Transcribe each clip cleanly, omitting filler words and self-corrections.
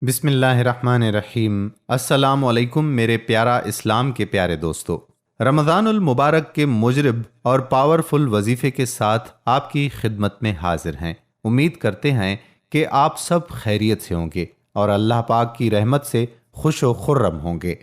بسم اللہ الرحمن الرحیم۔ السلام علیکم میرے پیارا اسلام کے پیارے دوستو۔ رمضان المبارک کے مجرب اور پاورفل وظیفے کے ساتھ آپ کی خدمت میں حاضر ہیں۔ امید کرتے ہیں کہ آپ سب خیریت سے ہوں گے اور اللہ پاک کی رحمت سے خوش و خرم ہوں گے۔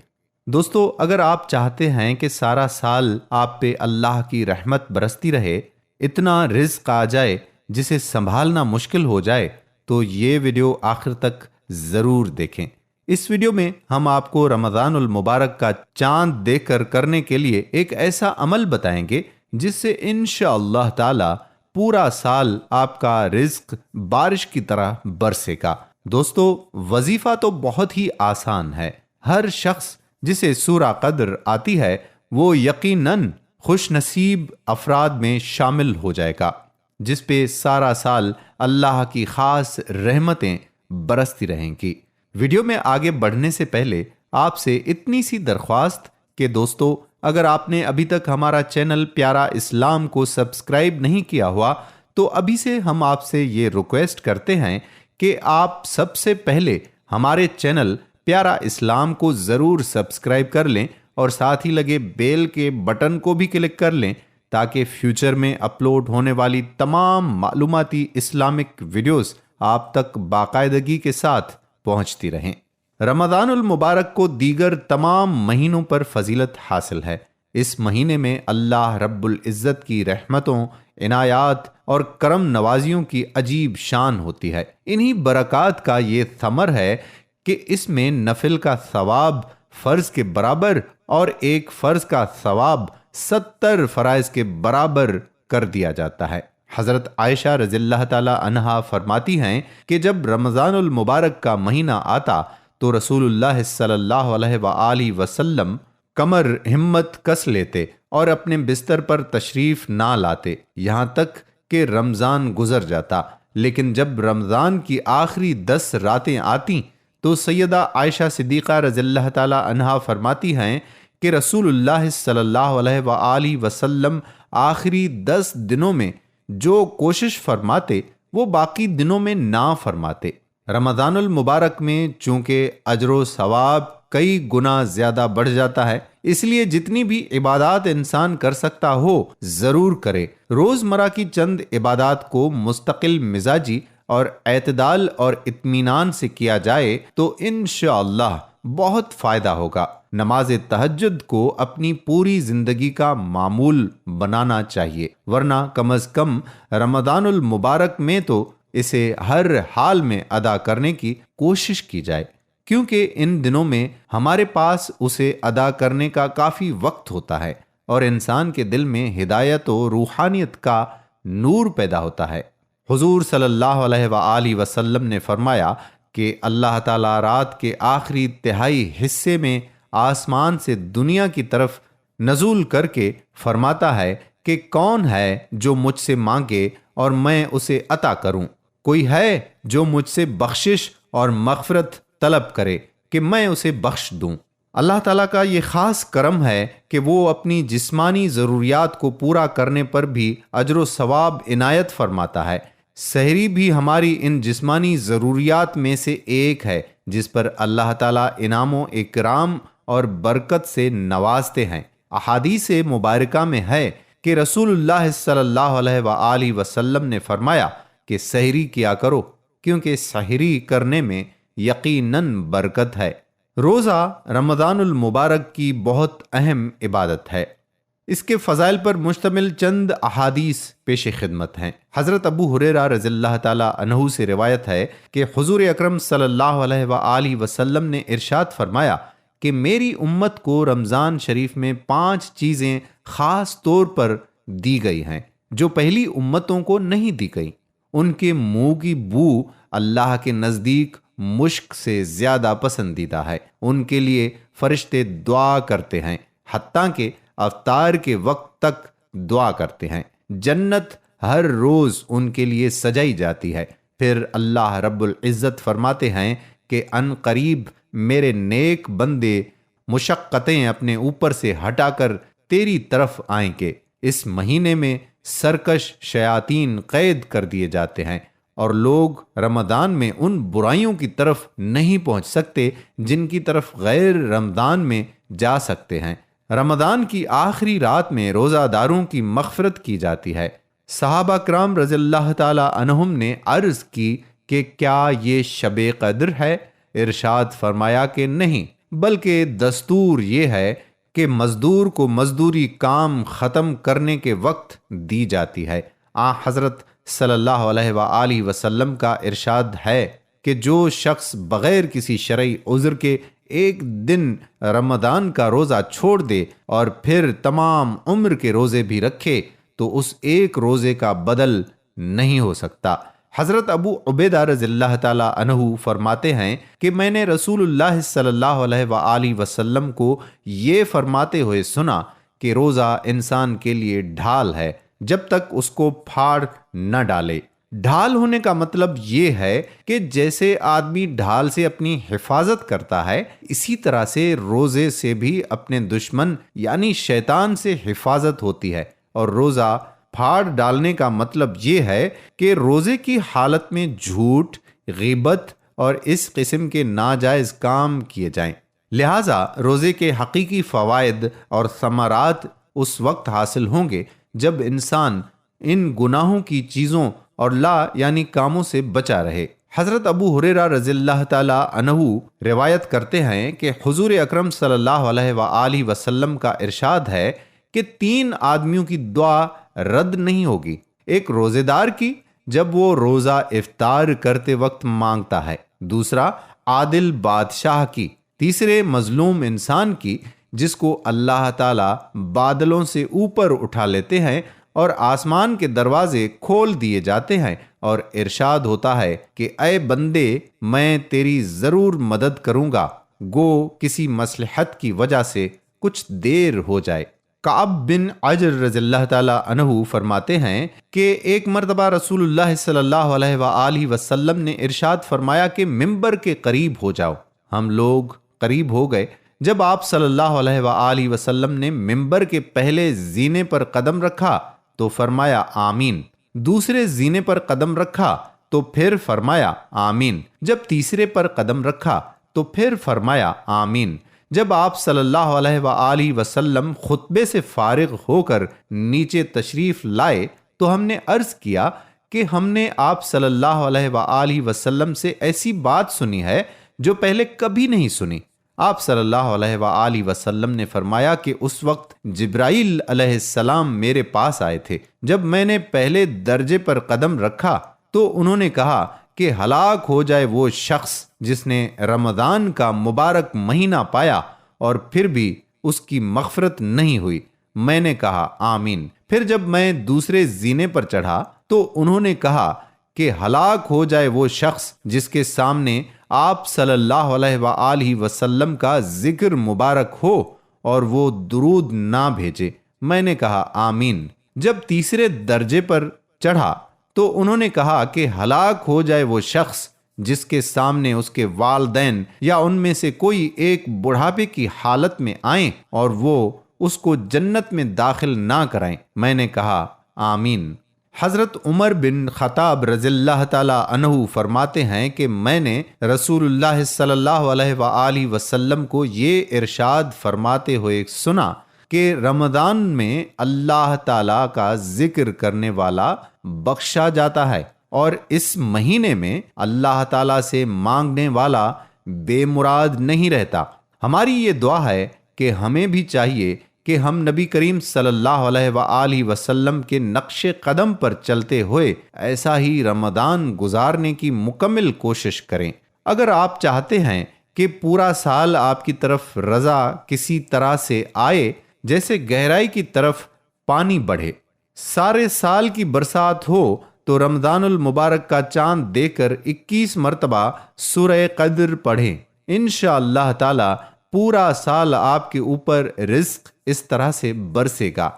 دوستو، اگر آپ چاہتے ہیں کہ سارا سال آپ پہ اللہ کی رحمت برستی رہے، اتنا رزق آ جائے جسے سنبھالنا مشکل ہو جائے، تو یہ ویڈیو آخر تک ضرور دیکھیں۔ اس ویڈیو میں ہم آپ کو رمضان المبارک کا چاند دیکھ کر کرنے کے لیے ایک ایسا عمل بتائیں گے جس سے انشاءاللہ تعالی پورا سال آپ کا رزق بارش کی طرح برسے گا۔ دوستو، وظیفہ تو بہت ہی آسان ہے۔ ہر شخص جسے سورہ قدر آتی ہے وہ یقیناً خوش نصیب افراد میں شامل ہو جائے گا، جس پہ سارا سال اللہ کی خاص رحمتیں برستی رہیں گی۔ ویڈیو میں آگے بڑھنے سے پہلے آپ سے اتنی سی درخواست کہ دوستو، اگر آپ نے ابھی تک ہمارا چینل پیارا اسلام کو سبسکرائب نہیں کیا ہوا تو ابھی سے ہم آپ سے یہ ریکویسٹ کرتے ہیں کہ آپ سب سے پہلے ہمارے چینل پیارا اسلام کو ضرور سبسکرائب کر لیں اور ساتھ ہی لگے بیل کے بٹن کو بھی کلک کر لیں تاکہ فیوچر میں اپلوڈ ہونے والی تمام معلوماتی اسلامک ویڈیوز آپ تک باقاعدگی کے ساتھ پہنچتی رہیں۔ رمضان المبارک کو دیگر تمام مہینوں پر فضیلت حاصل ہے۔ اس مہینے میں اللہ رب العزت کی رحمتوں، عنایات اور کرم نوازیوں کی عجیب شان ہوتی ہے۔ انہی برکات کا یہ ثمر ہے کہ اس میں نفل کا ثواب فرض کے برابر اور ایک فرض کا ثواب 70 فرائض کے برابر کر دیا جاتا ہے۔ حضرت عائشہ رضی اللہ تعالی عنہا فرماتی ہیں کہ جب رمضان المبارک کا مہینہ آتا تو رسول اللہ صلی اللہ علیہ وآلہ وسلم کمر ہمت کس لیتے اور اپنے بستر پر تشریف نہ لاتے یہاں تک کہ رمضان گزر جاتا، لیکن جب رمضان کی آخری 10 راتیں آتیں تو سیدہ عائشہ صدیقہ رضی اللہ تعالی عنہا فرماتی ہیں کہ رسول اللہ صلی اللہ علیہ وآلہ وسلم آخری 10 دنوں میں جو کوشش فرماتے وہ باقی دنوں میں نہ فرماتے۔ رمضان المبارک میں چونکہ اجر و ثواب کئی گنا زیادہ بڑھ جاتا ہے، اس لیے جتنی بھی عبادات انسان کر سکتا ہو ضرور کرے۔ روزمرہ کی چند عبادات کو مستقل مزاجی اور اعتدال اور اطمینان سے کیا جائے تو انشاءاللہ بہت فائدہ ہوگا۔ نماز تہجد کو اپنی پوری زندگی کا معمول بنانا چاہیے، ورنہ کم از کم رمضان المبارک میں تو اسے ہر حال میں ادا کرنے کی کوشش کی جائے، کیونکہ ان دنوں میں ہمارے پاس اسے ادا کرنے کا کافی وقت ہوتا ہے اور انسان کے دل میں ہدایت و روحانیت کا نور پیدا ہوتا ہے۔ حضور صلی اللہ علیہ وآلہ وسلم نے فرمایا کہ اللہ تعالیٰ رات کے آخری تہائی حصے میں آسمان سے دنیا کی طرف نزول کر کے فرماتا ہے کہ کون ہے جو مجھ سے مانگے اور میں اسے عطا کروں، کوئی ہے جو مجھ سے بخشش اور مغفرت طلب کرے کہ میں اسے بخش دوں۔ اللہ تعالیٰ کا یہ خاص کرم ہے کہ وہ اپنی جسمانی ضروریات کو پورا کرنے پر بھی اجر و ثواب عنایت فرماتا ہے۔ سحری بھی ہماری ان جسمانی ضروریات میں سے ایک ہے جس پر اللہ تعالیٰ انعام و اکرام اور برکت سے نوازتے ہیں۔ احادیث مبارکہ میں ہے کہ رسول اللہ صلی اللہ علیہ وآلہ وسلم نے فرمایا کہ سحری کیا کرو، کیونکہ سحری کرنے میں یقیناً برکت ہے۔ روزہ رمضان المبارک کی بہت اہم عبادت ہے۔ اس کے فضائل پر مشتمل چند احادیث پیش خدمت ہیں۔ حضرت ابو ہریرہ رضی اللہ تعالی عنہ سے روایت ہے کہ حضور اکرم صلی اللہ علیہ وآلہ وسلم نے ارشاد فرمایا کہ میری امت کو رمضان شریف میں 5 چیزیں خاص طور پر دی گئی ہیں جو پہلی امتوں کو نہیں دی گئی۔ ان کے منہ کی بو اللہ کے نزدیک مشک سے زیادہ پسندیدہ ہے۔ ان کے لیے فرشتے دعا کرتے ہیں، حتیٰ کہ افطار کے وقت تک دعا کرتے ہیں۔ جنت ہر روز ان کے لیے سجائی جاتی ہے۔ پھر اللہ رب العزت فرماتے ہیں کہ ان قریب میرے نیک بندے مشقتیں اپنے اوپر سے ہٹا کر تیری طرف آئیں گے۔ اس مہینے میں سرکش شیاطین قید کر دیے جاتے ہیں اور لوگ رمضان میں ان برائیوں کی طرف نہیں پہنچ سکتے جن کی طرف غیر رمضان میں جا سکتے ہیں۔ رمضان کی آخری رات میں روزہ داروں کی مغفرت کی جاتی ہے۔ صحابہ کرام رضی اللہ تعالی عنہم نے عرض کی کہ کیا یہ شب قدر ہے؟ ارشاد فرمایا کہ نہیں، بلکہ دستور یہ ہے کہ مزدور کو مزدوری کام ختم کرنے کے وقت دی جاتی ہے۔ حضرت صلی اللہ علیہ وآلہ وسلم کا ارشاد ہے کہ جو شخص بغیر کسی شرعی عذر کے ایک دن رمضان کا روزہ چھوڑ دے اور پھر تمام عمر کے روزے بھی رکھے تو اس ایک روزے کا بدل نہیں ہو سکتا۔ حضرت ابو عبیدہ رضی اللہ تعالی عنہ فرماتے ہیں کہ میں نے رسول اللہ صلی اللہ علیہ وآلہ وسلم کو یہ فرماتے ہوئے سنا کہ روزہ انسان کے لیے ڈھال ہے جب تک اس کو پھاڑ نہ ڈالے۔ ڈھال ہونے کا مطلب یہ ہے کہ جیسے آدمی ڈھال سے اپنی حفاظت کرتا ہے، اسی طرح سے روزے سے بھی اپنے دشمن یعنی شیطان سے حفاظت ہوتی ہے۔ اور روزہ پھاڑ ڈالنے کا مطلب یہ ہے کہ روزے کی حالت میں جھوٹ، غیبت اور اس قسم کے ناجائز کام کیے جائیں۔ لہٰذا روزے کے حقیقی فوائد اور ثمرات اس وقت حاصل ہوں گے جب انسان ان گناہوں کی چیزوں اور یعنی کاموں سے بچا رہے۔ حضرت ابو ہریرہ رضی اللہ تعالی عنہ روایت کرتے ہیں کہ حضور اکرم صلی اللہ علیہ وآلہ وسلم کا ارشاد ہے کہ 3 آدمیوں کی دعا رد نہیں ہوگی۔ ایک روزے دار کی جب وہ روزہ افطار کرتے وقت مانگتا ہے، دوسرا عادل بادشاہ کی، تیسرے مظلوم انسان کی جس کو اللہ تعالی بادلوں سے اوپر اٹھا لیتے ہیں اور آسمان کے دروازے کھول دیے جاتے ہیں اور ارشاد ہوتا ہے کہ اے بندے میں تیری ضرور مدد کروں گا، گو کسی مصلحت کی وجہ سے کچھ دیر ہو جائے۔ کعب بن عجر رضی اللہ تعالی عنہ فرماتے ہیں کہ ایک مرتبہ رسول اللہ صلی اللہ علیہ وآلہ وسلم نے ارشاد فرمایا کہ ممبر کے قریب ہو جاؤ۔ ہم لوگ قریب ہو گئے۔ جب آپ صلی اللہ علیہ وآلہ وسلم نے ممبر کے پہلے زینے پر قدم رکھا تو فرمایا آمین، دوسرے زینے پر قدم رکھا تو پھر فرمایا آمین، جب تیسرے پر قدم رکھا تو پھر فرمایا آمین۔ جب آپ صلی اللہ علیہ وآلہ وسلم خطبے سے فارغ ہو کر نیچے تشریف لائے تو ہم نے عرض کیا کہ ہم نے آپ صلی اللہ علیہ وآلہ وسلم سے ایسی بات سنی ہے جو پہلے کبھی نہیں سنی۔ آپ صلی اللہ علیہ وآلہ وسلم نے فرمایا کہ اس وقت جبرائیل علیہ السلام میرے پاس آئے تھے۔ جب میں نے پہلے درجے پر قدم رکھا تو انہوں نے کہا کہ ہلاک ہو جائے وہ شخص جس نے رمضان کا مبارک مہینہ پایا اور پھر بھی اس کی مغفرت نہیں ہوئی۔ میں نے کہا آمین۔ پھر جب میں دوسرے زینے پر چڑھا تو انہوں نے کہا کہ ہلاک ہو جائے وہ شخص جس کے سامنے آپ صلی اللہ علیہ وآلہ وسلم کا ذکر مبارک ہو اور وہ درود نہ بھیجے۔ میں نے کہا آمین۔ جب تیسرے درجے پر چڑھا تو انہوں نے کہا کہ ہلاک ہو جائے وہ شخص جس کے سامنے اس کے والدین یا ان میں سے کوئی ایک بڑھاپے کی حالت میں آئیں اور وہ اس کو جنت میں داخل نہ کرائیں۔ میں نے کہا آمین۔ حضرت عمر بن خطاب رضی اللہ تعالی عنہ فرماتے ہیں کہ میں نے رسول اللہ صلی اللہ علیہ وآلہ وسلم کو یہ ارشاد فرماتے ہوئے سنا کہ رمضان میں اللہ تعالی کا ذکر کرنے والا بخشا جاتا ہے اور اس مہینے میں اللہ تعالی سے مانگنے والا بے مراد نہیں رہتا۔ ہماری یہ دعا ہے کہ ہمیں بھی چاہیے کہ ہم نبی کریم صلی اللہ علیہ وآلہ وسلم کے نقش قدم پر چلتے ہوئے ایسا ہی رمضان گزارنے کی مکمل کوشش کریں۔ اگر آپ چاہتے ہیں کہ پورا سال آپ کی طرف رضا کسی طرح سے آئے جیسے گہرائی کی طرف پانی بڑھے، سارے سال کی برسات ہو، تو رمضان المبارک کا چاند دیکھ کر 21 مرتبہ سورہ قدر پڑھیں۔ انشاءاللہ تعالی پورا سال آپ کے اوپر رزق اس طرح سے برسے گا۔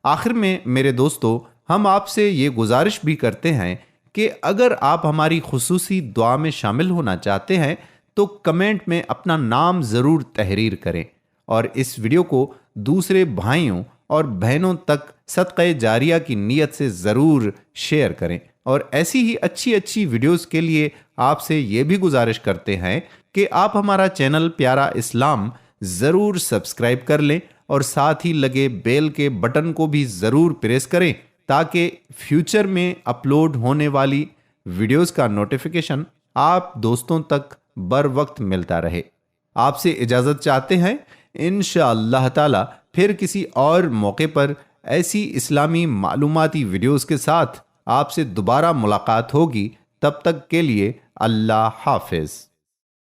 آخر میں میرے دوستو، ہم آپ سے یہ گزارش بھی کرتے ہیں کہ اگر آپ ہماری خصوصی دعا میں شامل ہونا چاہتے ہیں تو کمنٹ میں اپنا نام ضرور تحریر کریں اور اس ویڈیو کو دوسرے بھائیوں اور بہنوں تک صدقہ جاریہ کی نیت سے ضرور شیئر کریں۔ اور ایسی ہی اچھی اچھی ویڈیوز کے لیے آپ سے یہ بھی گزارش کرتے ہیں کہ آپ ہمارا چینل پیارا اسلام ضرور سبسکرائب کر لیں اور ساتھ ہی لگے بیل کے بٹن کو بھی ضرور پریس کریں تاکہ فیوچر میں اپلوڈ ہونے والی ویڈیوز کا نوٹیفیکیشن آپ دوستوں تک بر وقت ملتا رہے۔ آپ سے اجازت چاہتے ہیں، انشاءاللہ تعالی پھر کسی اور موقع پر ایسی اسلامی معلوماتی ویڈیوز کے ساتھ آپ سے دوبارہ ملاقات ہوگی۔ تب تک کے لیے اللہ حافظ۔